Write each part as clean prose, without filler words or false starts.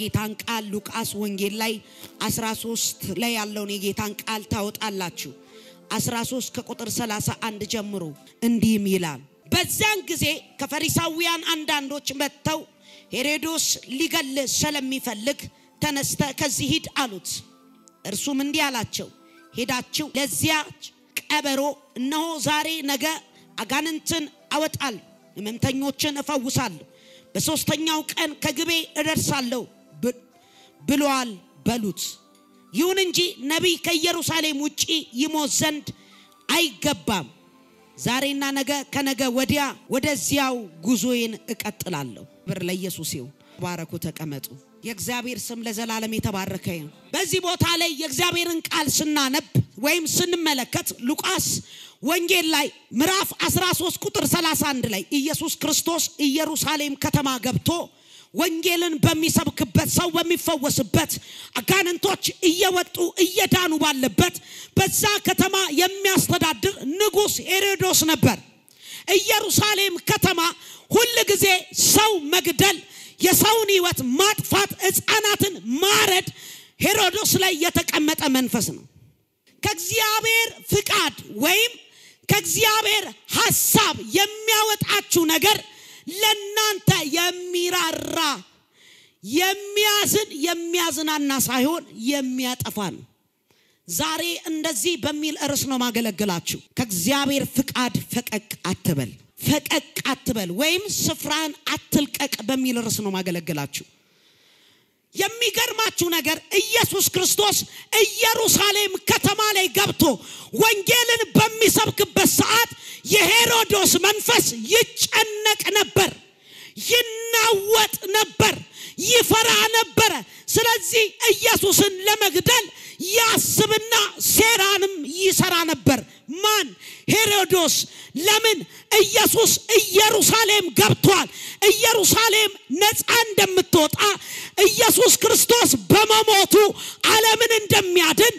ጌታን ቃል ሉቃስ ወንጌል ላይ 13 ላይ ያለውን የጌታን ቃል ታወጣላችሁ 13 ከቁጥር 31 ጀምሮ እንዲህም ይላል በዛን ጊዜ ከፈሪሳውያን አንዳንዶች መጥተው ሄሮድስ ሊገል ስለሚፈልግ ተነስተ ከዚህ ሂድ አሉት እርሱም እንዲህ አላቸው ሄዳችሁ ለዚያች ቀበሮ እነሆ ዛሬ ነገ አጋንንትን አወጣል ህመምተኞችን እፈውሳለሁ በሶስተኛው ቀን ከግቤ እደርሳለሁ ብሏል በሉት ይሁን እንጂ ነብይ ከኢየሩሳሌም ውጪ ይሞት ዘንድ አይገባም ዛሬና ነገ ከነገ ወዲያ ወደዚያው ጉዞዬን እቀጥላለሁ ብር ለኢየሱስ ይሁን ባረኩ ተቀመጡ የእግዚአብሔር ስም ለዘላለም የተባረከ ይሁን በዚህ ቦታ ላይ የእግዚአብሔርን ቃል ስናነብ ወይም ስንመለከት ሉቃስ ወንጌል ላይ ምዕራፍ 13 ቁጥር 31 ላይ ኢየሱስ ክርስቶስ ኢየሩሳሌም ከተማ ገብቶ ወንጌልን በሚሰብክበት ሰው በሚፈወስበት አጋንንቶች እየወጡ እየዳኑ ባለበት በዛ ከተማ የሚያስተዳድር ንጉስ ሄሮድስ ነበር ኢየሩሳሌም ከተማ ሁሉ ጊዜ ሰው መግደል የሰውን ሕይወት ማጥፋት ሕፃናትን ማረድ ሄሮድስ ላይ የተቀመጠ መንፈስ ነው ከእግዚአብሔር ፍቃድ ወይም ከእግዚአብሔር ሐሳብ የሚያወጣችሁ ነገር ለናንተ የሚራራ የሚያዝናና ሳይሆን የሚያጠፋ ነው ዛሬ እንደዚህ በሚል ርዕስ ነው ማገለግላችሁ ከእግዚአብሔር ፍቃድ ፈቀቅ አትበል ወይም ስፍራን አትልቀቅ በሚል ርዕስ ነው ማገለግላችሁ የሚገርማችሁ ነገር ኢየሱስ ክርስቶስ ኢየሩሳሌም ከተማ ላይ ገብቶ ወንጌልን በሚሰብክበት ሰዓት የሄሮድስ መንፈስ ይጨነቅ ነበር ይናወጥ ነበር ይፈራ ነበር ስለዚህ ኢየሱስን ለመግደል ያስብና ሴራንም ይሰራ ነበር ማን ሄሮድስ ለምን ኢየሱስ ኢየሩሳሌም ገብቷል ኢየሩሳሌም ነፃ እንደምትወጣ ኢየሱስ ክርስቶስ በመሞቱ ዓለምን እንደሚያድን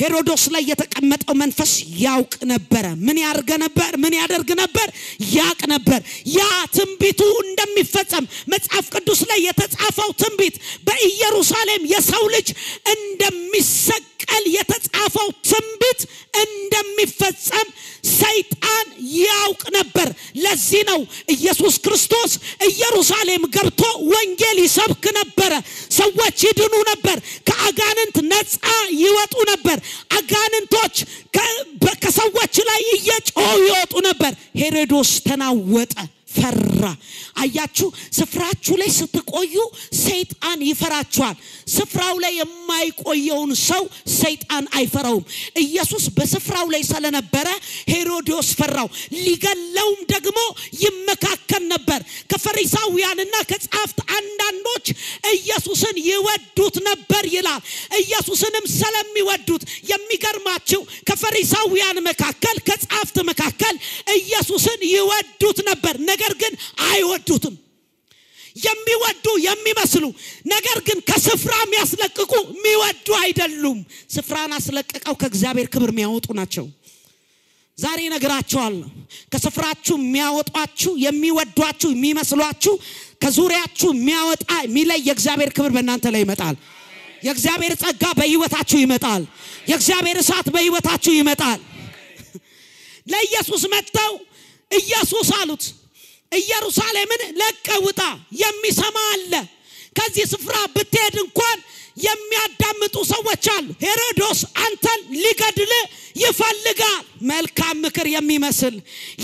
ሄሮድስ ላይ የተቀመጠው መንፈስ ያውቅ ነበር ምን ያደርግ ነበር ያውቅ ነበር ያ ትንቢቱ እንደሚፈጸም መጽሐፍ ቅዱስ ላይ የተጻፈው ትንቢት በኢየሩሳሌም የሰው ልጅ እንደሚሰቀል የተጻፈው ትንቢት እንደሚፈጸም ሰይጣን ያውቅ ነበር ለዚህ ነው ኢየሱስ ክርስቶስ ኢየሩሳሌም ገብቶ ወንጌል ይሰብክ ነበር ሰዎች ይድኑ ነበር ከአጋንንት ነፃ ይወጡ ነበር አጋንንቶች ከሰዎች ላይ እየጮሁ ይወጡ ነበር ሄሮድስ ተናወጠ ፈራ አያችሁ ስፍራችሁ ላይ ስትቆዩ ሰይጣን ይፈራችኋል ስፍራው ላይ የማይቆየውን ሰው ሰይጣን አይፈራውም ኢየሱስ በስፍራው ላይ ስለነበረ ሄሮድስ ፈራው ሊገለውም ደግሞ ይመካከል ነበር ከፈሪሳውያንና ከጻፍት አንዳንዶች ኢየሱስን ይወዱት ነበር ይላል ኢየሱስንም ስለሚወዱት የሚገርማችሁ ከፈሪሳውያን መካከል ከጻፍት መካከል ኢየሱስን ይወዱት ነበር ነገር ግን አይወዱትም የሚወዱ የሚመስሉ ነገር ግን ከስፍራ የሚያስለቅቁ የሚወዱ አይደሉም ስፍራን አስለቅቀው ከእግዚአብሔር ክብር የሚያወጡ ናቸው ዛሬ ነግራችኋለሁ ከስፍራችሁ የሚያወጣችሁ የሚወዷችሁ የሚመስሏችሁ ከዙሪያችሁ የሚያወጣ የሚለይ የእግዚአብሔር ክብር በእናንተ ላይ ይመጣል የእግዚአብሔር ጸጋ በህይወታችሁ ይመጣል የእግዚአብሔር እሳት በህይወታችሁ ይመጣል ለኢየሱስ መጥተው ኢየሱስ አሉት ኢየሩሳሌምን ለቀውጣ የሚሰማ አለ ከዚህ ስፍራ ብትሄድ እንኳን የሚያዳምጡ ሰዎች አሉ ሄሮድስ አንተን ሊገድል ይፈልጋል መልካም ምክር የሚመስል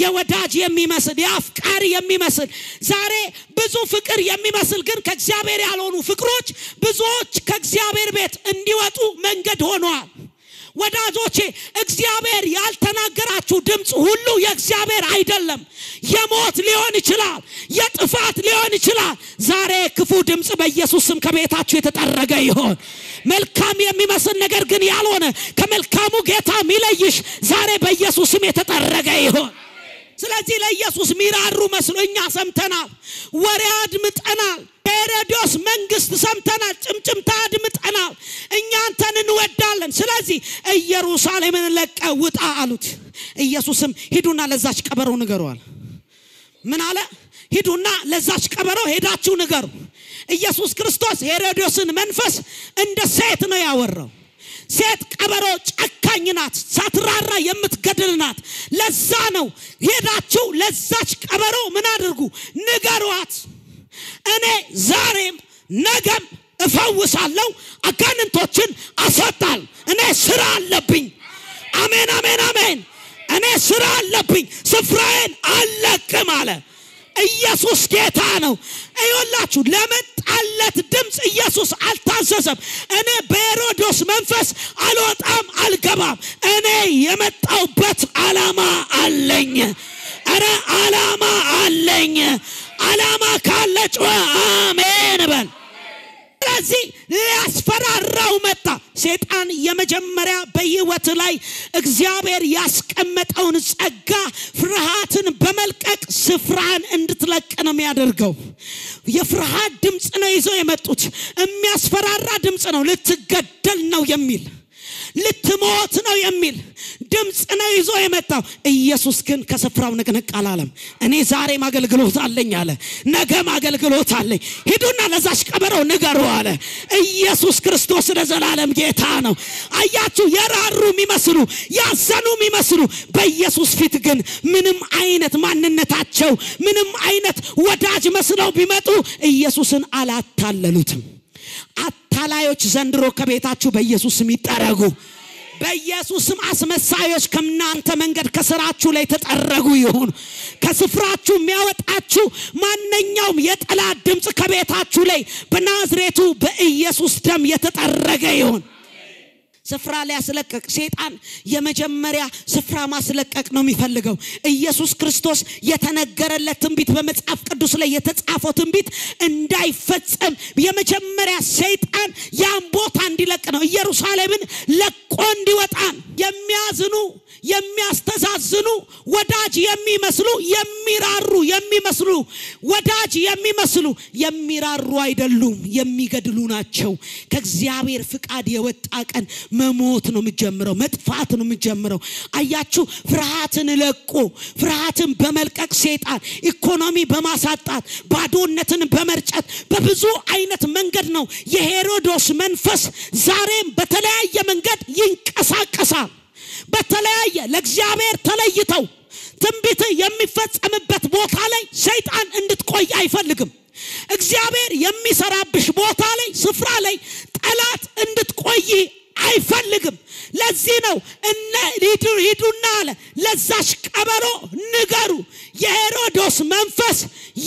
የወዳጅ የሚመስል የአፍቃሪ የሚመስል ዛሬ ብዙ ፍቅር የሚመስል ግን ከእግዚአብሔር ያልሆኑ ፍቅሮች ብዙዎች ከእግዚአብሔር ቤት እንዲወጡ መንገድ ሆነዋል ወዳጆቼ እግዚአብሔር ያልተናገራችሁ ድምጽ ሁሉ የእግዚአብሔር አይደለም የሞት ሊሆን ይችላል የጥፋት ሊሆን ይችላል ዛሬ ክፉ ድምጽ በኢየሱስ ስም ከቤታችሁ የተጠረገ ይሁን መልካም የሚመስል ነገር ግን ያልሆነ ከመልካሙ ጌታ ሚለይሽ ዛሬ በኢየሱስ ስም የተጠረገ ይሁን ስለዚህ ለኢየሱስ ሚራሩ መስሎኛ ሰምተናል ወሬ አድምጠናል ሄሮድስ መንግስት ሰምተናል ጭምጭምታ አድምጠናል እኛ አንተን እንወዳለን ስለዚህ ኢየሩሳሌምን ለቀህ ውጣ አሉት ኢየሱስም ሂዱና ለዛች ቀበሮ ንገሯል ምን አለ ሂዱና ለዛች ቀበሮ ሄዳችሁ ንገሩ። ኢየሱስ ክርስቶስ ሄሮድስን መንፈስ እንደ ሴት ነው ያወራው። ሴት ቀበሮ ጨካኝ ናት፣ ሳትራራ የምትገድል ናት። ለዛ ነው ሄዳችሁ ለዛች ቀበሮ ምን አድርጉ? ንገሯት። እኔ ዛሬም ነገም እፈውሳለሁ፣ አጋንንቶችን አስወጣለሁ። እኔ ስራ አለብኝ። አሜን አሜን አሜን። እኔ ስራ አለብኝ፣ ስፍራዬን አልለቅም አለ። ኢየሱስ ጌታ ነው። አይወላችሁ ለመጣለት ድምጽ ኢየሱስ አልታዘዘም። እኔ በሄሮድስ መንፈስ አልወጣም አልገባም። እኔ የመጣውበት ዓላማ አለኝ። አረ ዓላማ አለኝ። ዓላማ ካለጭ አሜን በል። ስለዚህ ያስፈራራው መጣ። ሰይጣን የመጀመሪያ በህይወት ላይ እግዚአብሔር ያስቀመጠውን ጸጋ ፍርሃትን በመልቀቅ ስፍራን እንድትለቅ ነው የሚያደርገው። የፍርሃት ድምጽ ነው ይዘው የመጡት። የሚያስፈራራ ድምጽ ነው። ልትገደል ነው የሚል፣ ልትሞት ነው የሚል ድምጽ ነው ይዞ የመጣው። ኢየሱስ ግን ከስፍራው ንቅንቅ አላለም። እኔ ዛሬ ማገልግሎት አለኝ አለ፣ ነገም አገልግሎት አለኝ። ሂዱና ለዛች ቀበሮ ንገሩ አለ። ኢየሱስ ክርስቶስ ለዘላለም ጌታ ነው። አያችሁ፣ የራሩ የሚመስሉ ያዘኑ የሚመስሉ በኢየሱስ ፊት ግን ምንም አይነት ማንነታቸው ምንም አይነት ወዳጅ መስለው ቢመጡ ኢየሱስን አላታለሉትም። አታላዮች ዘንድሮ ከቤታችሁ በኢየሱስም ይጠረጉ። በኢየሱስም አስመሳዮች ከናንተ መንገድ ከስራችሁ ላይ ተጠረጉ ይሁን። ከስፍራችሁ የሚያወጣችሁ ማንኛውም የጠላት ድምጽ ከቤታችሁ ላይ በናዝሬቱ በኢየሱስ ደም የተጠረገ ይሁን። ስፍራ ላይ ያስለቀቅ ሰይጣን የመጀመሪያ ስፍራ ማስለቀቅ ነው የሚፈልገው። ኢየሱስ ክርስቶስ የተነገረለት ትንቢት በመጽሐፍ ቅዱስ ላይ የተጻፈው ትንቢት እንዳይፈጸም የመጀመሪያ ሰይጣን ያን ቦታ እንዲለቅ ነው። ኢየሩሳሌምን ለቆ እንዲወጣ የሚያዝኑ የሚያስተዛዝኑ ወዳጅ የሚመስሉ የሚራሩ የሚመስሉ ወዳጅ የሚመስሉ የሚራሩ አይደሉም፣ የሚገድሉ ናቸው። ከእግዚአብሔር ፍቃድ የወጣ ቀን መሞት ነው የሚጀምረው፣ መጥፋት ነው የሚጀምረው። አያችሁ፣ ፍርሃትን ለቆ ፍርሃትን በመልቀቅ ሰይጣን ኢኮኖሚ በማሳጣት ባዶነትን በመርጨት በብዙ አይነት መንገድ ነው የሄሮድስ መንፈስ ዛሬም በተለያየ መንገድ ይንቀሳቀሳል። በተለያየ ለእግዚአብሔር ተለይተው ትንቢት የሚፈጸምበት ቦታ ላይ ሰይጣን እንድትቆይ አይፈልግም። እግዚአብሔር የሚሰራብሽ ቦታ ላይ ስፍራ ላይ ጠላት እንድትቆይ አይፈልግም። ለዚህ ነው እነ ሂዱና አለ ለዛች ቀበሮ ንገሩ። የሄሮድስ መንፈስ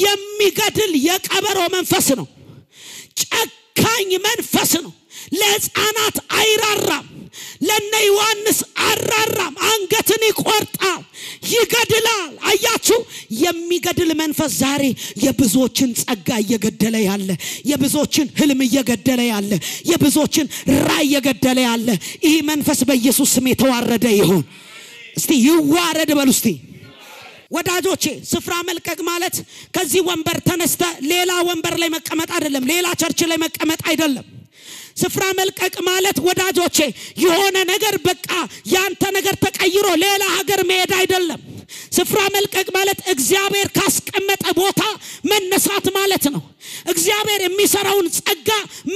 የሚገድል የቀበሮ መንፈስ ነው። ጨካኝ መንፈስ ነው። ለሕፃናት አይራራም። ለነ ዮሐንስ አራራም። አንገትን ይቆርጣል፣ ይገድላል። አያችሁ፣ የሚገድል መንፈስ ዛሬ የብዙዎችን ጸጋ እየገደለ ያለ፣ የብዙዎችን ህልም እየገደለ ያለ፣ የብዙዎችን ራዕይ እየገደለ ያለ ይህ መንፈስ በኢየሱስ ስም የተዋረደ ይሁን። እስቲ ይዋረድ በሉ እስቲ። ወዳጆቼ፣ ስፍራ መልቀቅ ማለት ከዚህ ወንበር ተነስተ ሌላ ወንበር ላይ መቀመጥ አይደለም፣ ሌላ ቸርች ላይ መቀመጥ አይደለም። ስፍራ መልቀቅ ማለት ወዳጆቼ የሆነ ነገር በቃ ያንተ ነገር ተቀይሮ ሌላ ሀገር መሄድ አይደለም። ስፍራ መልቀቅ ማለት እግዚአብሔር ካስቀመጠ ቦታ መነሳት ማለት ነው። እግዚአብሔር የሚሰራውን ጸጋ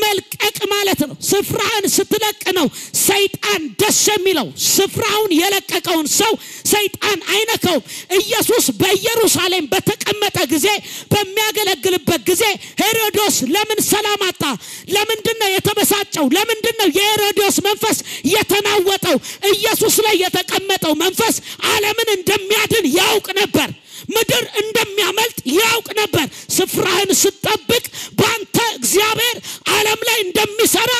መልቀቅ ማለት ነው። ስፍራን ስትለቅ ነው ሰይጣን ደስ የሚለው። ስፍራውን የለቀቀውን ሰው ሰይጣን አይነካውም። ኢየሱስ በኢየሩሳሌም በተቀመጠ ጊዜ በሚያገለግልበት ጊዜ ሄሮድስ ለምን ሰላም አጣ? ለምንድነው የተበሳጨው? ለምንድነው የሄሮድስ መንፈስ የተናወጠው? ኢየሱስ ላይ የተቀመጠው መንፈስ ዓለምን እንደሚያድን ያውቅ ነበር። ምድር እንደሚያመልጥ ያውቅ ነበር። ስፍራህን ስትጠብቅ ባንተ እግዚአብሔር ዓለም ላይ እንደሚሰራ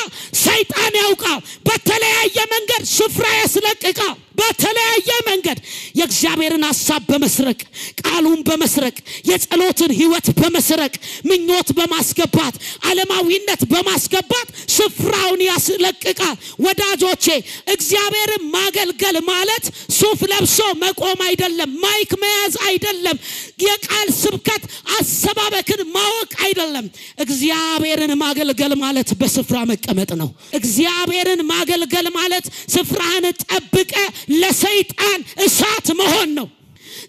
ሰይጣን ያውቃል። በተለያየ መንገድ ስፍራ ያስለቅቃል። በተለያየ መንገድ የእግዚአብሔርን ሐሳብ በመስረቅ ቃሉን በመስረቅ የጸሎትን ህይወት በመስረቅ ምኞት በማስገባት ዓለማዊነት በማስገባት ስፍራውን ያስለቅቃል። ወዳጆቼ፣ እግዚአብሔርን ማገልገል ማለት ሱፍ ለብሶ መቆም አይደለም፣ ማይክ መያዝ አይደለም፣ የቃል ስብከት አሰባበክን ማወቅ አይደለም። እግዚአብሔርን ማገልገል ማለት በስፍራ መቀመጥ ነው። እግዚአብሔርን ማገልገል ማለት ስፍራን ጠብቀ ለሰይጣን እሳት መሆን ነው።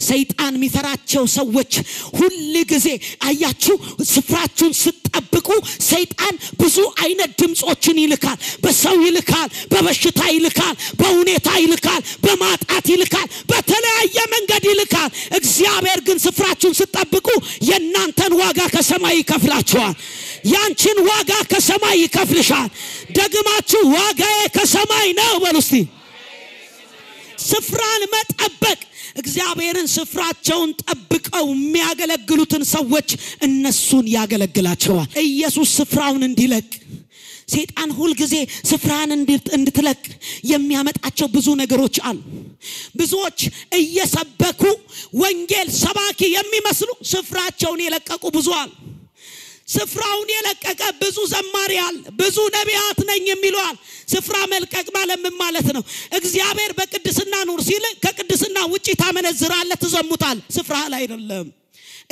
ሰይጣን የሚፈራቸው ሰዎች ሁሉ ጊዜ አያችሁ ስፍራችሁን ስትጠብቁ ሰይጣን ብዙ አይነት ድምጾችን ይልካል በሰው ይልካል በበሽታ ይልካል በሁኔታ ይልካል በማጣት ይልካል በተለያየ መንገድ ይልካል እግዚአብሔር ግን ስፍራችሁን ስትጠብቁ የናንተን ዋጋ ከሰማይ ይከፍላችኋል ያንቺን ዋጋ ከሰማይ ይከፍልሻል ደግማችሁ ዋጋዬ ከሰማይ ነው በሉስቲ ስፍራን መጠበቅ እግዚአብሔርን ስፍራቸውን ጠብቀው የሚያገለግሉትን ሰዎች እነሱን ያገለግላቸዋል ኢየሱስ ስፍራውን እንዲለቅ ሰይጣን ሁሉ ጊዜ ስፍራን እንድትለቅ የሚያመጣቸው ብዙ ነገሮች አሉ ብዙዎች እየሰበኩ ወንጌል ሰባኪ የሚመስሉ ስፍራቸውን የለቀቁ ብዙ አሉ ስፍራውን የለቀቀ ብዙ ዘማሪያል ብዙ ነቢያት ነኝ የሚሉአል ስፍራ መልቀቅ ማለት ነው እግዚአብሔር በቅድስና ኑር ሲል ከቅድስና ውጪ ታመነዝራለህ ትዘሙታል ስፍራ ላይ አይደለም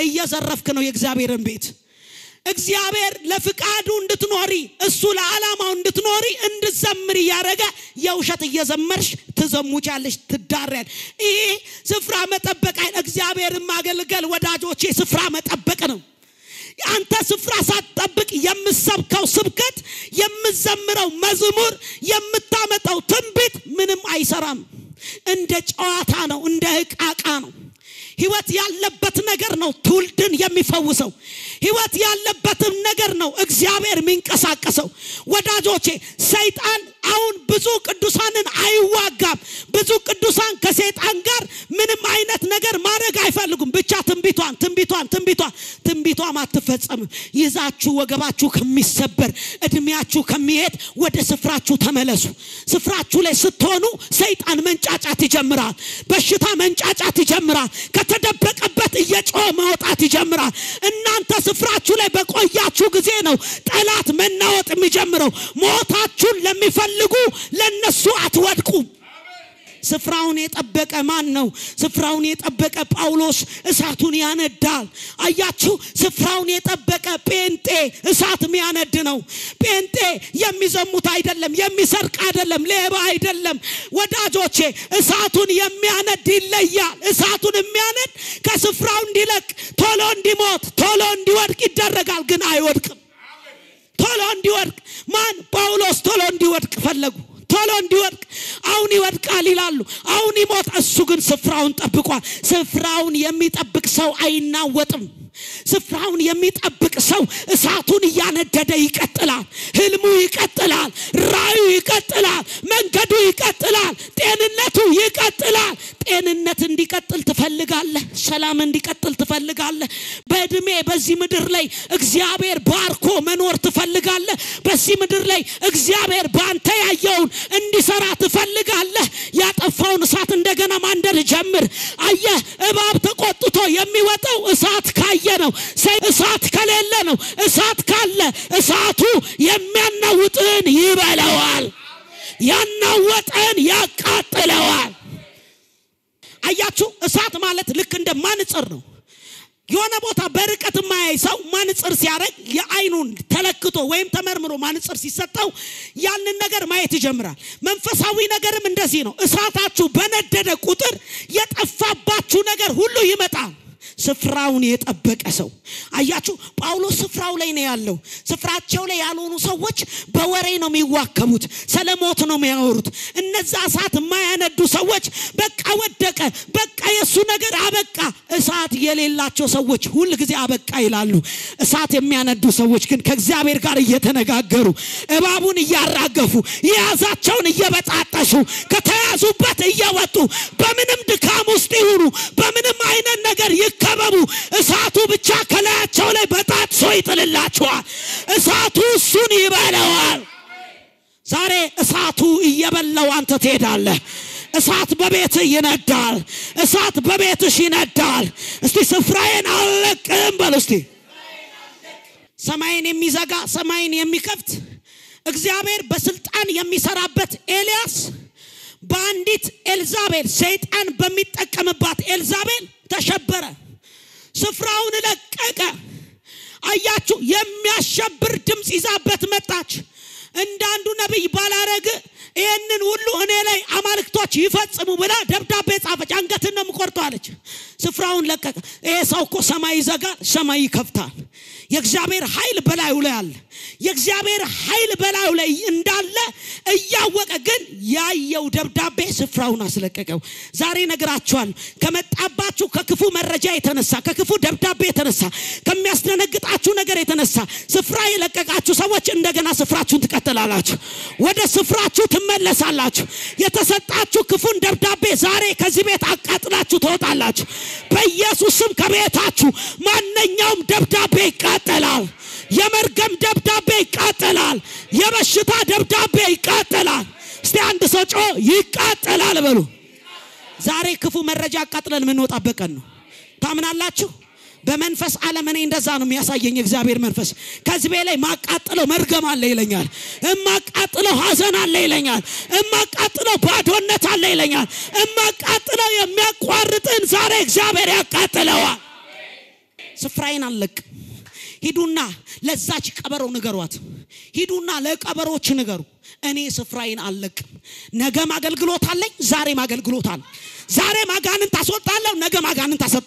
እየዘረፍክ ነው የእግዚአብሔርን ቤት እግዚአብሔር ለፍቃዱ እንድትኖሪ እሱ ለዓላማው እንድትኖሪ እንድትዘምሪ ያረጋ የውሸት እየዘመርሽ ትዘሙቻለሽ ትዳረል ይሄ ስፍራ መጠበቅ እግዚአብሔርን ማገልገል ወዳጆቼ ስፍራ መጠበቅ ነው አንተ ስፍራ ሳትጠብቅ የምትሰብከው ስብከት የምትዘምረው መዝሙር የምታመጣው ትንቢት ምንም አይሰራም እንደ ጨዋታ ነው እንደ ዕቃቃ ነው ህይወት ያለበት ነገር ነው ትውልድን የሚፈውሰው ህይወት ያለበት ነገር ነው እግዚአብሔር የሚንቀሳቀሰው ወዳጆቼ ሰይጣን አሁን ብዙ ቅዱሳንን አይዋጋም ብዙ ቅዱሳን ከሰይጣን ጋር ምንም አይነት ነገር ማድረግ አይፈልጉም ብቻ ትንቢቷ ማትፈጸም ይዛችሁ ወገባችሁ ከሚሰበር እድሜያችሁ ከሚሄድ ወደ ስፍራችሁ ተመለሱ ስፍራችሁ ላይ ስትሆኑ ሰይጣን መንጫጫት ይጀምራል በሽታ መንጫጫት ይጀምራል ከተደበቀበት እየጮኸ ማውጣት ይጀምራል እናንተ ስፍራችሁ ላይ በቆያችሁ ጊዜ ነው ጠላት መናወጥ የሚጀምረው ሞታችሁን ለሚፈልጉ ለነሱ አትወድቁ ስፍራውን የጠበቀ ማን ነው ስፍራውን የጠበቀ ጳውሎስ እሳቱን ያነዳል አያችሁ ስፍራውን የጠበቀ ጴንጤ እሳት የሚያነድ ነው ጴንጤ የሚዘሙት አይደለም የሚሰርቅ አይደለም ሌባ አይደለም ወዳጆቼ እሳቱን የሚያነድ ይለያል እሳቱን የሚያነድ ከስፍራው እንዲለቅ ቶሎ እንዲሞት ቶሎ እንዲወድቅ ይደረጋል ግን አይወድቅም ቶሎ እንዲወድቅ ማን ጳውሎስ ቶሎ እንዲወድቅ ፈለጉ ቶሎ እንዲወድቅ አሁን ይወድቃል ይላሉ አሁን ይሞት እሱ ግን ስፍራውን ጠብቋል ስፍራውን የሚጠብቅ ሰው አይናወጥም ስፍራውን የሚጠብቅ ሰው እሳቱን ያነደደ ይቀጥላል ህልሙ ይቀጥላል ራዩ ይቀጥላል መንገዱ ይቀጥላል ጤንነቱ ይቀጥላል ጤንነት እንዲቀጥል ትፈልጋለህ ሰላም እንዲቀጥል ትፈልጋለህ በእድሜ በዚህ ምድር ላይ እግዚአብሔር ባርኮ መኖር ትፈልጋለህ በዚህ ምድር ላይ እግዚአብሔር ባንተ ያየውን እንዲሰራ ትፈልጋለህ ያጠፋውን እሳት እንደገና ማንደር ጀምር አየህ እባብ ተቆጥቶ የሚወጣው እሳት ካየ ነው እሳት ከሌለ ነው እሳት ካለ እሳቱ የሚያናውጥን ይበላዋል ያናወጠን ያቃጥለዋል አያችሁ እሳት ማለት ልክ እንደ ማንጽር ነው የሆነ ቦታ በርቀት ማያይ ሰው ማንጽር ሲያረግ የአይኑን ተለክቶ ወይም ተመርምሮ ማንጽር ሲሰጣው ያንን ነገር ማየት ይጀምራል መንፈሳዊ ነገርም እንደዚህ ነው እሳታችሁ በነደደ ቁጥር የጠፋባችሁ ነገር ሁሉ ይመጣል ስፍራውን የጠበቀ ሰው አያችሁ ጳውሎስ ስፍራው ላይ ነው ያለው ስፍራቸው ላይ ያልሆኑ ሰዎች በወሬ ነው የሚዋከቡት ሰለሞት ነው የሚያወሩት እነዛ እሳት የማያነዱ ሰዎች በቃ ወደቀ በቃ የሱ ነገር አበቃ እሳት የሌላቸው ሰዎች ሁሉ ጊዜ አበቃ ይላሉ እሳት የሚያነዱ ሰዎች ግን ከእግዚአብሔር ጋር እየተነጋገሩ እባቡን እያራገፉ የያዛቸውን እየበጣጣሹ ከተያዙበት እየወጡ በምንም ድካም ውስጥ ይሁኑ በምንም አይነት ነገር ከበቡ እሳቱ ብቻ ከላያቸው ላይ በጣጥሶ ይጥልላቸዋል እሳቱ እሱን ይበላዋል ዛሬ እሳቱ እየበላው አንተ ትሄዳለህ እሳት በቤት ይነዳል እሳት በቤትሽ ይነዳል እስቲ ስፍራዬን አልለቅም በሉ እስቲ ሰማይን የሚዘጋ ሰማይን የሚከፍት እግዚአብሔር በስልጣን የሚሰራበት ኤልያስ በአንዲት ኤልዛቤል ሰይጣን በሚጠቀምባት ኤልዛቤል ተሸበረ ስፍራውን ለቀቀ አያችሁ የሚያሸብር ድምጽ ይዛበት መጣች እንዳንዱ ነብይ ባላረግ ይሄንን ሁሉ እኔ ላይ አማልክቶች ይፈጽሙ ብላ ደብዳቤ ጻፈች። አንገትን ነው የምቆርጠው አለች። ስፍራውን ለቀቀ። ይሄ ሰው እኮ ሰማይ ይዘጋል፣ ሰማይ ይከፍታል። የእግዚአብሔር ኃይል በላዩ ላይ አለ። የእግዚአብሔር ኃይል በላዩ ላይ እንዳለ እያወቀ ግን ያየው ደብዳቤ ስፍራውን አስለቀቀው። ዛሬ ነግራችኋለሁ ከመጣባችሁ ከክፉ መረጃ የተነሳ ከክፉ ደብዳቤ የተነሳ ከሚያስደነግጣችሁ ነገር የተነሳ ስፍራ የለቀቃችሁ ሰዎች እንደገና ስፍራችሁን ትቀጥላላችሁ። ወደ ስፍራችሁ ትመለሳላችሁ። የተሰጣችሁ ክፉን ደብዳቤ ዛሬ ከዚህ ቤት አቃጥላችሁ ትወጣላችሁ። በኢየሱስ ስም ከቤታችሁ ማንኛውም ደብዳቤ ይቃጠላል። የመርገም ደብዳቤ ይቃጠላል። የበሽታ ደብዳቤ ይቃጠላል። እስቲ አንድ ሰው ጮ ይቃጠላል በሉ። ዛሬ ክፉ መረጃ አቃጥለን ምን ወጣበት ቀን ነው። ታምናላችሁ? በመንፈስ ዓለም እኔ እንደዛ ነው የሚያሳየኝ እግዚአብሔር መንፈስ። ከዚህ ላይ ማቃጠለው መርገም አለ ይለኛል። ማቃጠለው ሐዘን አለ ይለኛል። ማቃጠለው ባዶነት አለ ይለኛል። ማቃጠለው የሚያቋርጥን ዛሬ እግዚአብሔር ያቃጥለዋል። ስፍራዬን አለቅ። ሂዱና ለዛች ቀበሮ ንገሯት። ሂዱና ለቀበሮች ንገሩ እኔ ስፍራዬን አለቅም። ነገ ማገልግሎት አለኝ፣ ዛሬ ማገልግሎት አለ። ዛሬ ማጋንንት አስወጣለሁ፣ ነገ ማጋንንት አሰጥ።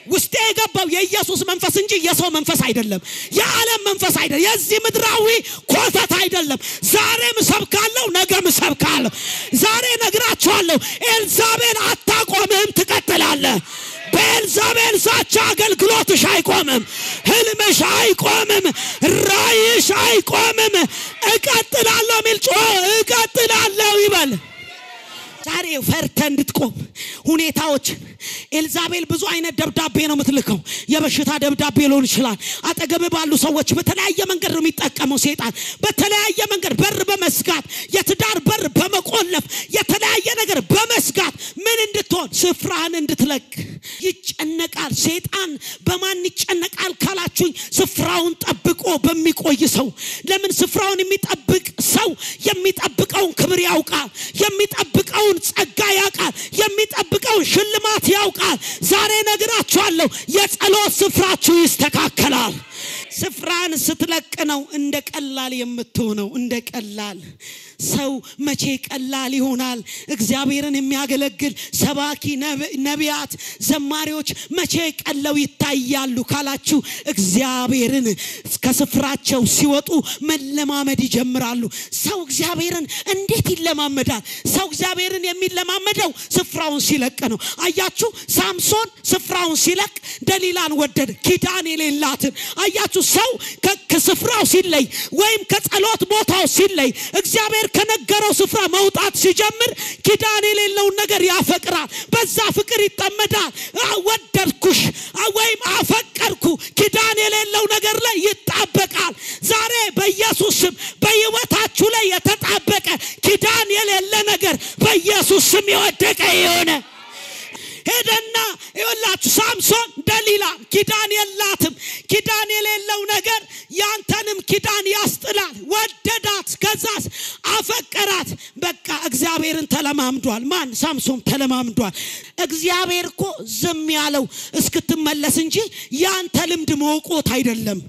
ውስጤ የገባው የኢየሱስ መንፈስ እንጂ የሰው መንፈስ አይደለም። የዓለም መንፈስ አይደለም። የዚህ ምድራዊ ኮተት አይደለም። ዛሬ ምሰብካለሁ፣ ነገ ምሰብካለሁ። ዛሬ ነግራችኋለሁ ኤልዛቤል አታቆምህም፣ ትቀጥላለህ። በኤልዛቤል ዛቻ አገልግሎትሽ አይቆምም፣ ህልምሽ አይቆምም፣ ራእይሽ አይቆምም። እቀጥላለሁ ሚል ጮህ እቀጥላለሁ ይበል። ዛሬ ፈርተ እንድትቆም ሁኔታዎች ኤልዛቤል ብዙ አይነት ደብዳቤ ነው የምትልከው። የበሽታ ደብዳቤ ሊሆን ይችላል። አጠገብ ባሉ ሰዎች በተለያየ መንገድ ነው የሚጠቀመው ሰይጣን። በተለያየ መንገድ በር በመስጋት የትዳር በር በመቆለፍ የተለያየ ነገር በመስጋት ምን እንድትሆን ስፍራን እንድትለቅ ይጨነቃል። ሰይጣን በማን ይጨነቃል ካላችሁኝ ስፍራውን ጠብቆ በሚቆይ ሰው። ለምን ስፍራውን የሚጠብቅ ሰው የሚጠብቀውን ክብር ያውቃል፣ የሚጠብቀውን ጸጋ ያውቃል፣ የሚጠብቀውን ሽልማት ያውቃል። ዛሬ ነግራችኋለሁ የጸሎት ስፍራችሁ ይስተካከላል። ስፍራን ስትለቅ ነው እንደ ቀላል የምትሆነው። እንደ ቀላል ሰው መቼ ቀላል ይሆናል? እግዚአብሔርን የሚያገለግል ሰባኪ ነቢያት ዘማሪዎች መቼ ቀለው ይታያሉ ካላችሁ እግዚአብሔርን ከስፍራቸው ሲወጡ መለማመድ ይጀምራሉ። ሰው እግዚአብሔርን እንዴት ይለማመዳል? ሰው እግዚአብሔርን የሚለማመደው ስፍራውን ሲለቅ ነው። አያችሁ ሳምሶን ስፍራውን ሲለቅ ደሊላን ወደደ፣ ኪዳን የሌላትን። አያችሁ ሰው ከስፍራው ሲለይ ወይም ከጸሎት ቦታው ሲለይ እግዚአብሔር ከነገረው ስፍራ መውጣት ሲጀምር ኪዳን የሌለው ነገር ያፈቅራል። በዛ ፍቅር ይጠመዳል። ወደድኩሽ ወይም አፈቀርኩ ኪዳን የሌለው ነገር ላይ ይጣበቃል። ዛሬ በኢየሱስ ስም በህይወታችሁ ላይ የተጣበቀ ኪዳን የሌለ ነገር በኢየሱስ ስም ይወደቀ ይሆነ። ሄደና ይወላችሁ ሳምሶን ደሊላ ኪዳን የላትም። ኪዳን የሌለው ነገር ያንተንም ኪዳን ያስጥላል። ወደዳት፣ ከዛስ አፈቀራት። በቃ እግዚአብሔርን ተለማምዷል። ማን? ሳምሶን ተለማምዷል። እግዚአብሔር እኮ ዝም ያለው እስክትመለስ እንጂ ያንተ ልምድ መውቆት አይደለም።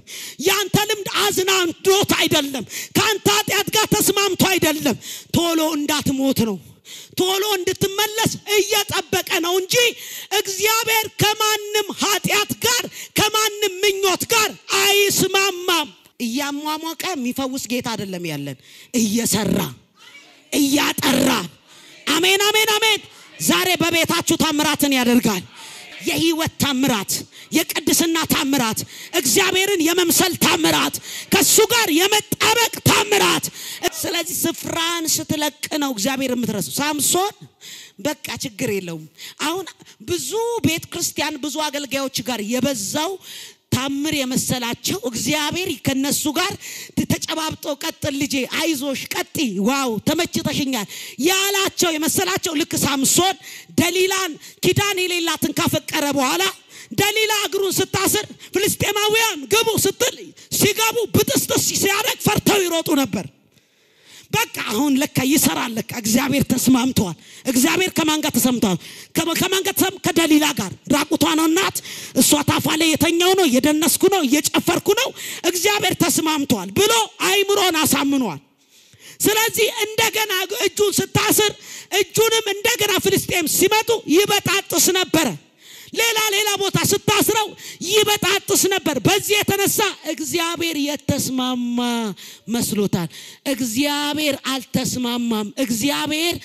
ያንተ ልምድ አዝናንዶት አይደለም። ካንተ ኃጢአት ጋር ተስማምቶ አይደለም። ቶሎ እንዳትሞት ነው። ቶሎ እንድትመለስ እየጠበቀ ነው እንጂ እግዚአብሔር ከማንም ኃጢአት ጋር ከማንም ምኞት ጋር አይስማማም። እያሟሟቀ የሚፈውስ ጌታ አይደለም ያለን፣ እየሰራ እያጠራ። አሜን አሜን አሜን። ዛሬ በቤታችሁ ታምራትን ያደርጋል። የህይወት ታምራት፣ የቅድስና ታምራት፣ እግዚአብሔርን የመምሰል ታምራት፣ ከሱ ጋር የመጣበቅ ታምራት። ስለዚህ ስፍራን ስትለቅ ነው እግዚአብሔር የምትረሱ። ሳምሶን በቃ ችግር የለውም። አሁን ብዙ ቤተ ክርስቲያን ብዙ አገልጋዮች ጋር የበዛው ታምር የመሰላቸው እግዚአብሔር ከነሱ ጋር ተጨባብጦ ቀጥል ልጄ አይዞሽ ቀጢ ዋው ተመችተሽኛል ያላቸው የመሰላቸው ልክ ሳምሶን ደሊላን ኪዳን የሌላትን ካፈቀረ በኋላ ደሊላ እግሩን ስታስር ፍልስጤማውያን ግቡ ስትል ሲገቡ ብጥስጥስ ሲያደርግ ፈርተው ይሮጡ ነበር። በቃ አሁን ለካ ይሰራል። ለካ እግዚአብሔር ተስማምቷል። እግዚአብሔር ከማን ጋር ተስማምቷል? ከማን ጋር? ከደሊላ ጋር። ራቁቷን እናት እሷ ታፋለ የተኛው ነው፣ የደነስኩ ነው፣ እየጨፈርኩ ነው፣ እግዚአብሔር ተስማምቷል ብሎ አይምሮን አሳምኗል። ስለዚህ እንደገና እጁን ስታስር እጁንም እንደገና ፍልስጤም ሲመጡ ይበጣጥስ ነበር ሌላ ቦታ ስታስረው ይበጣጥስ ነበር በዚህ የተነሳ እግዚአብሔር የተስማማ መስሎታል እግዚአብሔር አልተስማማም እግዚአብሔር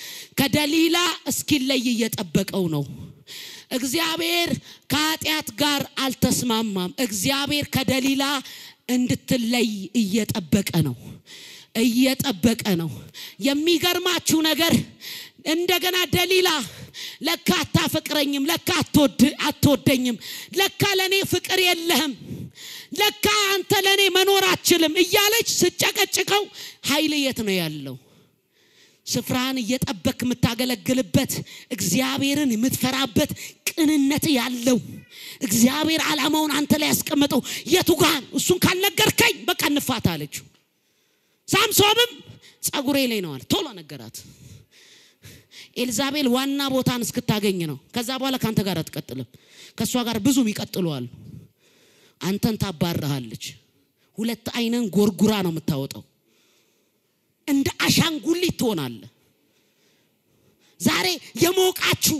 ከደሊላ እስኪለይ እየጠበቀው ነው እግዚአብሔር ከኃጢአት ጋር አልተስማማም እግዚአብሔር ከደሊላ እንድትለይ እየጠበቀ ነው የሚገርማችሁ ነገር እንደገና ደሊላ ለካ አታፈቅረኝም ለካ አትወደኝም ለካ ለኔ ፍቅር የለህም ለካ አንተ ለኔ መኖር አትችልም እያለች ስጨቀጭቀው ኃይል የት ነው ያለው ስፍራን እየጠበክ የምታገለግልበት እግዚአብሔርን የምትፈራበት ቅንነት ያለው እግዚአብሔር ዓላማውን አንተ ላይ ያስቀመጠው የቱ ጋር እሱን ካልነገርከኝ በቃ እንፋታ አለችው ሳምሶንም ጸጉሬ ላይ ነው አለ ቶሎ ነገራት ኤልዛቤል ዋና ቦታን እስክታገኝ ነው ከዛ በኋላ ካንተ ጋር አትቀጥልም ከሷ ጋር ብዙም ይቀጥሉዋል አንተን ታባረሃለች ሁለት አይነን ጎርጉራ ነው የምታወጣው እንደ አሻንጉሊት ትሆናለህ ዛሬ የሞቃችሁ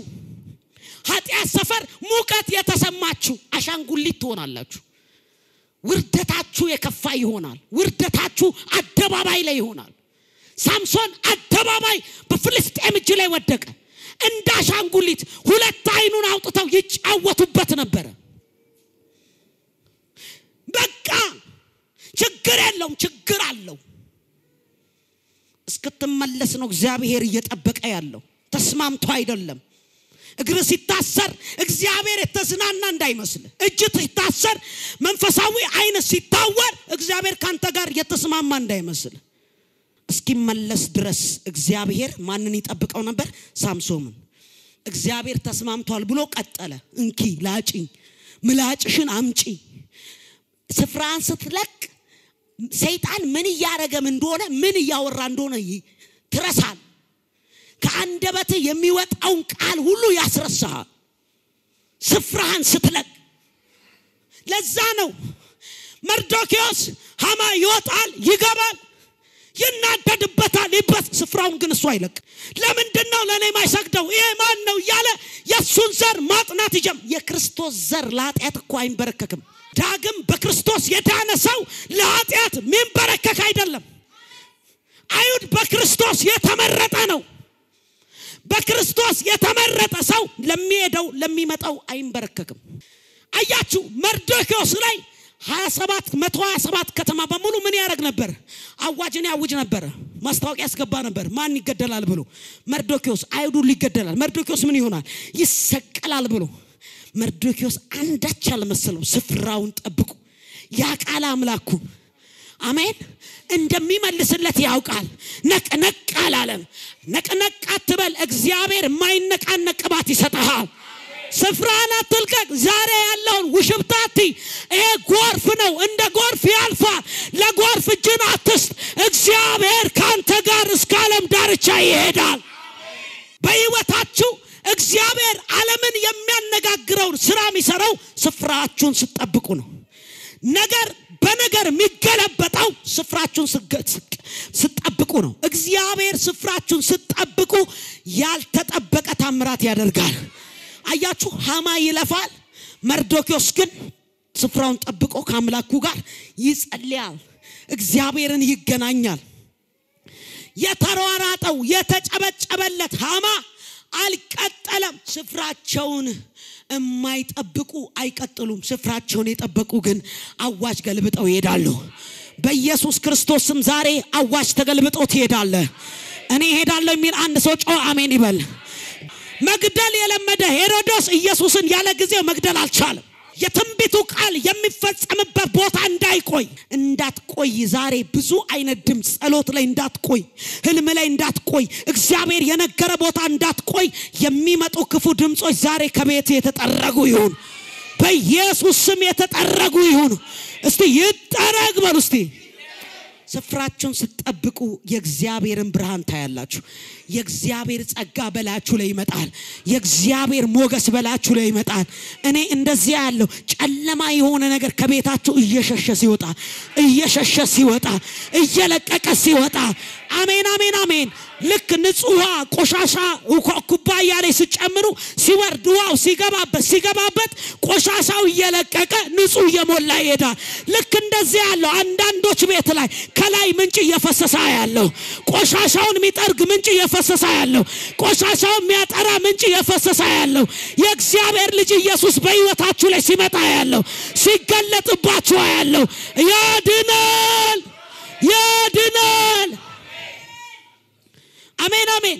ኃጢአት ሰፈር ሙቀት የተሰማችሁ አሻንጉሊት ትሆናላችሁ ውርደታችሁ የከፋ ይሆናል ውርደታችሁ አደባባይ ላይ ይሆናል ሳምሶን አደባባይ በፍልስጤም እጅ ላይ ወደቀ እንደ አሻንጉሊት ሁለት አይኑን አውጥተው ይጫወቱበት ነበር በቃ ችግር የለውም ችግር አለው እስክትመለስ ነው እግዚአብሔር እየጠበቀ ያለው ተስማምቶ አይደለም እግር ሲታሰር እግዚአብሔር የተዝናና እንዳይመስል እጅ ሲታሰር መንፈሳዊ አይነ ሲታወር እግዚአብሔር ካንተ ጋር የተስማማ እንዳይመስል እስኪመለስ ድረስ እግዚአብሔር ማንን ይጠብቀው ነበር ሳምሶንን እግዚአብሔር ተስማምቷል ብሎ ቀጠለ እንኪ ላጭኝ ምላጭሽን አምጪ ስፍራን ስትለቅ ሰይጣን ምን ያረገም እንደሆነ ምን ያወራ እንደሆነ ትረሳል ከአንደበት የሚወጣው ቃል ሁሉ ያስረሳል ስፍራን ስትለቅ ለዛ ነው መርዶክዮስ ሃማ ይወጣል ይገባል ይናደድበታል ይበት ስፍራውን ግን እሱ አይለቅ ለምንድነው ለኔ ማይሰግደው ይሄ ማን ነው ያለ የሱን ዘር ማጥናት ይጀም የክርስቶስ ዘር ለኃጢአት እኮ አይንበረከክም ዳግም በክርስቶስ የዳነ ሰው ለኃጢአት ምንበረከክ አይደለም አይሁድ በክርስቶስ የተመረጠ ነው በክርስቶስ የተመረጠ ሰው ለሚሄደው ለሚመጣው አይንበረከክም አያችሁ መርዶክዮስ ላይ 127 ከተማ በሙሉ ምን ያረግ ነበር አዋጅን ያውጅ ነበር ማስታወቂያ ያስገባ ነበር ማን ይገደላል ብሎ መርዶክዮስ አይሁዱ ሊገደላል መርዶክዮስ ምን ይሆናል ይሰቀላል ብሎ መርዶክዮስ አንዳች አልመሰለው ስፍራውን ጠብቁ ያ ቃል አምላኩ አሜን እንደሚመልስለት ያውቃል ነቅነቅ አላለም ነቅነቅ አትበል እግዚአብሔር የማይነቃነቅባት ይሰጣል ስፍራን አትልቀቅ ዛሬ ያለውን ውሽብታቲ ይሄ ጎርፍ ነው እንደ ጎርፍ ያልፋል ለጎርፍ እጅን አትስጥ እግዚአብሔር ካንተ ጋር እስከ ዓለም ዳርቻ ይሄዳል በህይወታችሁ እግዚአብሔር ዓለምን የሚያነጋግረው ስራ የሚሰራው ስፍራችሁን ስትጠብቁ ነው ነገር በነገር የሚገለበጠው ስፍራችሁን ስትጠብቁ ነው እግዚአብሔር ስፍራችሁን ስትጠብቁ ያልተጠበቀ ታምራት ያደርጋል አያችሁ ሃማ ይለፋል መርዶክዮስ ግን ስፍራውን ጠብቆ ከአምላኩ ጋር ይጸልያል እግዚአብሔርን ይገናኛል የተሯሯጠው የተጨበጨበለት ሃማ አልቀጠለም ስፍራቸውን የማይጠብቁ አይቀጥሉም ስፍራቸውን የጠበቁ ግን አዋጅ ገልብጠው ይሄዳሉ በኢየሱስ ክርስቶስም ዛሬ አዋጅ ተገልብጦ ይሄዳል እኔ ሄዳለሁ የሚል አንድ ሰው ጮህ አሜን ይበል መግደል የለመደ ሄሮድስ ኢየሱስን ያለ ጊዜው መግደል አልቻለም የትንቢቱ ቃል የሚፈጸምበት ቦታ እንዳትቆይ ዛሬ ብዙ አይነት ድምጽ ጸሎት ላይ እንዳትቆይ ህልም ላይ እንዳትቆይ እግዚአብሔር የነገረ ቦታ እንዳትቆይ የሚመጡ ክፉ ድምጾች ዛሬ ከቤት የተጠረጉ ይሁን በኢየሱስ ስም የተጠረጉ ይሁን እስቲ ይጠረግ በሉ እስቲ ስፍራችሁን ስትጠብቁ የእግዚአብሔርን ብርሃን ታያላችሁ የእግዚአብሔር ጸጋ በላችሁ ላይ ይመጣል የእግዚአብሔር ሞገስ በላችሁ ላይ ይመጣል እኔ እንደዚህ ያለው ጨለማ የሆነ ነገር ከቤታችሁ እየሸሸ ሲወጣ እየለቀቀ ሲወጣ አሜን አሜን አሜን ልክ ንጹህ ቆሻሻ ኩባያ ላይ ሲጨምሩ ሲወርድ ውሃው ሲገባበት ቆሻሻው እየለቀቀ ንጹህ እየሞላ ይሄዳል ልክ እንደዚህ ያለው አንዳንዶች ቤት ላይ ከላይ ምንጭ እየፈሰሰ ያለው ቆሻሻውን የሚጠርግ ምንጭ እየፈሰሰ ያለው ቆሻሻውን የሚያጠራ ምንጭ እየፈሰሰ ያለው የእግዚአብሔር ልጅ ኢየሱስ በሕይወታችሁ ላይ ሲመጣ ያለው ሲገለጥባችሁ ያለው ያድናል አሜን አሜን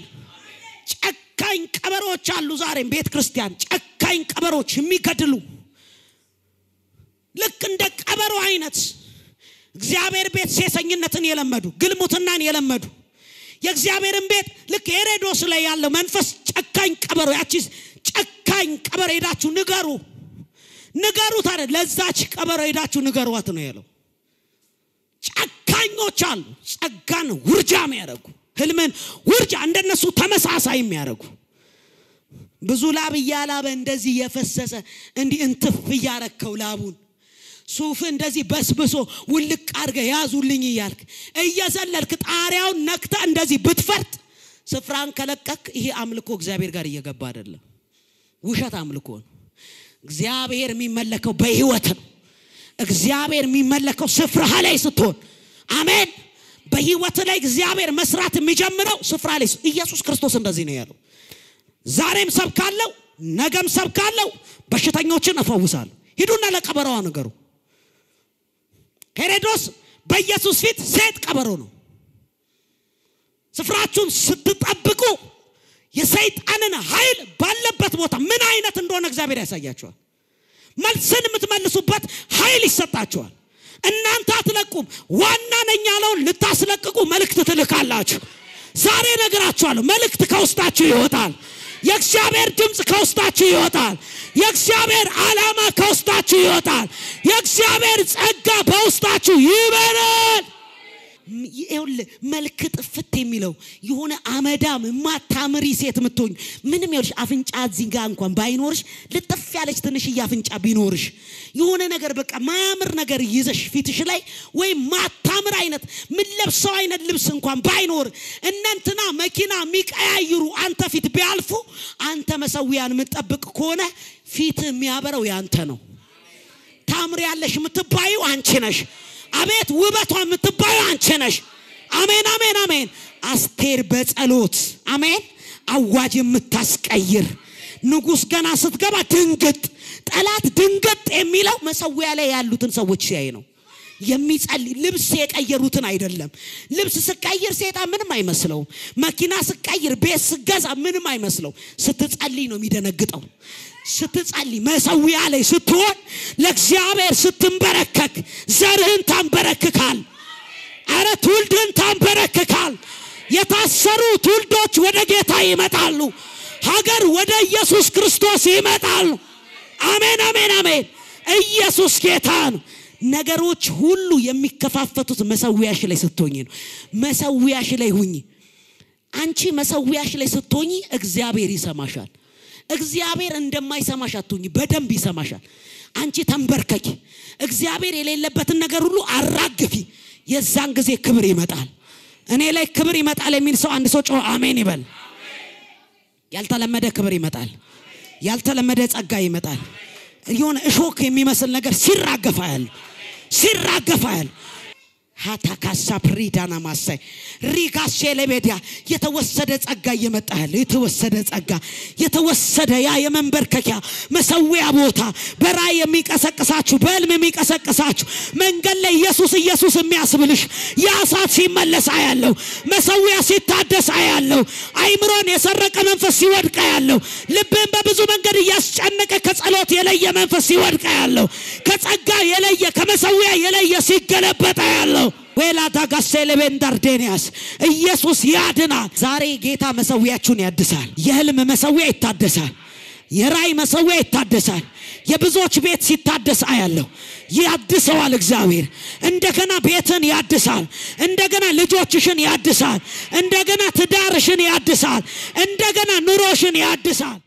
ጨካኝ ቀበሮች አሉ ዛሬም ቤተ ክርስቲያን ጨካኝ ቀበሮች የሚገድሉ ልክ እንደ ቀበሮ አይነት እግዚአብሔር ቤት ሴሰኝነትን የለመዱ ግልሙትናን የለመዱ የእግዚአብሔርን ቤት ልክ ሄሮድስ ላይ ያለው መንፈስ ጨካኝ ቀበሮ ያቺ ጨካኝ ቀበሮ ሄዳችሁ ንገሩት አይደል ለዛች ቀበሮ ሄዳችሁ ንገሩት ነው ያለው ጨካኞች አሉ ጸጋን ውርጃም ያደርጉ ህልምን ውርጃ እንደነሱ ተመሳሳይ የሚያደርጉ ብዙ ላብ ያላበ እንደዚህ የፈሰሰ እንዲ እንትፍ ያረከው ላቡን ሱፍ እንደዚህ በስብሶ ውልቅ አርገ ያዙልኝ ይያልክ እየዘለልክ ጣሪያውን ነክታ እንደዚህ ብትፈርጥ ስፍራን ከለቀክ ይሄ አምልኮ እግዚአብሔር ጋር እየገባ አይደለም ውሸት አምልኮ ነው እግዚአብሔር የሚመለከው በህይወት ነው እግዚአብሔር የሚመለከው ስፍራ ላይ ስትሆን አሜን በህይወት ላይ እግዚአብሔር መስራት የሚጀምረው ስፍራ ላይ ኢየሱስ ክርስቶስ እንደዚህ ነው ያለው ዛሬም ሰብካለው ነገም ሰብካለው በሽተኞችን አፈውሳለሁ ሂዱና ለቀበሮዋ ነገሩ ሄሮድስ በኢየሱስ ፊት ሴት ቀበሮ ነው ስፍራችሁን ስትጠብቁ የሰይጣንን ኃይል ባለበት ቦታ ምን አይነት እንደሆነ እግዚአብሔር ያሳያችኋል መልስን የምትመልሱበት ኃይል ይሰጣችኋል እናንተ አትለቁም ዋና ነኝ ያለውን ልታስለቅቁ መልእክት ትልካላችሁ ዛሬ ነገራችኋለሁ መልእክት ከውስጣችሁ ይወጣል የእግዚአብሔር ድምጽ ከውስጣችሁ ይወጣል የእግዚአብሔር ዓላማ ከውስጣችሁ ይወጣል የእግዚአብሔር ጸጋ በውስጣችሁ ይበራል ይሁን መልክ ጥፍት የሚለው የሆነ አመዳም ማታምሪ ሴት ምትሆኝ ምንም ይልሽ አፍንጫ ዚጋ እንኳን ባይኖርሽ ልጥፍ ያለች ትንሽ ያፍንጫ ቢኖርሽ የሆነ ነገር በቃ ማያምር ነገር ይዘሽ ፊትሽ ላይ ወይ ማታምር አይነት ምን ለብሰው አይነት ልብስ እንኳን ባይኖር እነንተና መኪና ሚቀያይሩ አንተ ፊት ቢያልፉ አንተ መሰዊያን ምትጠብቅ ከሆነ ፊት የሚያበረው ያንተ ነው ታምሪ ያለሽ ምትባዩ አንቺ ነሽ አቤት ውበቷ ምትባዩ አንቺ ነሽ አሜን አሜን አሜን አስቴር በጸሎት አሜን አዋጅ የምታስቀይር ንጉስ ገና ስትገባ ድንገት ጠላት ድንገት የሚለው መሰዊያ ላይ ያሉትን ሰዎች ሲያይ ነው የሚጸልይ ልብስ የቀየሩትን አይደለም ልብስ ስቀይር ሰይጣን ምንም አይመስለው መኪና ስቀይር ቤት ስገዛ ምንም አይመስለው ስትጸልይ ነው የሚደነግጠው ስትጸልይ መሰዊያ ላይ ስትሆን ለእግዚአብሔር ስትንበረከክ ዘርህን ታንበረክካል አረ ትውልድን ታንበረክካል የታሰሩ ትውልዶች ወደ ጌታ ይመጣሉ ሀገር ወደ ኢየሱስ ክርስቶስ ይመጣሉ አሜን አሜን አሜን ኢየሱስ ጌታ ነው ነገሮች ሁሉ የሚከፋፈቱት መሰዊያሽ ላይ ስትሆኚ ነው መሰዊያሽ ላይ ሁኚ አንቺ መሰዊያሽ ላይ ስትሆኚ እግዚአብሔር ይሰማሻል እግዚአብሔር እንደማይሰማሽ አትሁኚ በደንብ ይሰማሻል አንቺ ተንበርከኪ እግዚአብሔር የሌለበትን ነገር ሁሉ አራግፊ የዛን ጊዜ ክብር ይመጣል እኔ ላይ ክብር ይመጣል የሚል ሰው አንድ ሰው ጮህ አሜን ይበል ያልተለመደ ክብር ይመጣል ያልተለመደ ጸጋ ይመጣል የሆነ እሾክ የሚመስል ነገር ሲራገፋል ሃታካሳ ፕሪዳና ማሳይ ሪጋሴ ለቤዲያ የተወሰደ ጸጋ ይመጣል የተወሰደ ያ የመንበርከኪያ መሰዊያ ቦታ በራይ የሚቀሰቅሳችሁ በህልም የሚቀሰቅሳችሁ መንገድ ላይ ኢየሱስ የሚያስብልሽ ያ ሰዓት ሲመለስ አያለው መሰዊያ ሲታደስ አያለው አይምሮን የሰረቀ መንፈስ ሲወድቅ አያለው ልብን በብዙ መንገድ ያስጨነቀ ከጸሎት የለየ መንፈስ ሲወድቅ አያለው ከጸጋ የለየ ከመሰዊያ የለየ ሲገለበጥ አያለው ወላ ታጋሰለ በንዳርዴኒያስ ኢየሱስ ያድናል ዛሬ ጌታ መሰዊያችሁን ያድሳል የህልም መሰዊያ ይታደሳል የራይ መሰዊያ ይታደሳል የብዙዎች ቤት ሲታደስ አያለው ያድሰዋል እግዚአብሔር እንደገና ቤትን ያድሳል እንደገና ልጆችሽን ያድሳል እንደገና ትዳርሽን ያድሳል እንደገና ኑሮሽን ያድሳል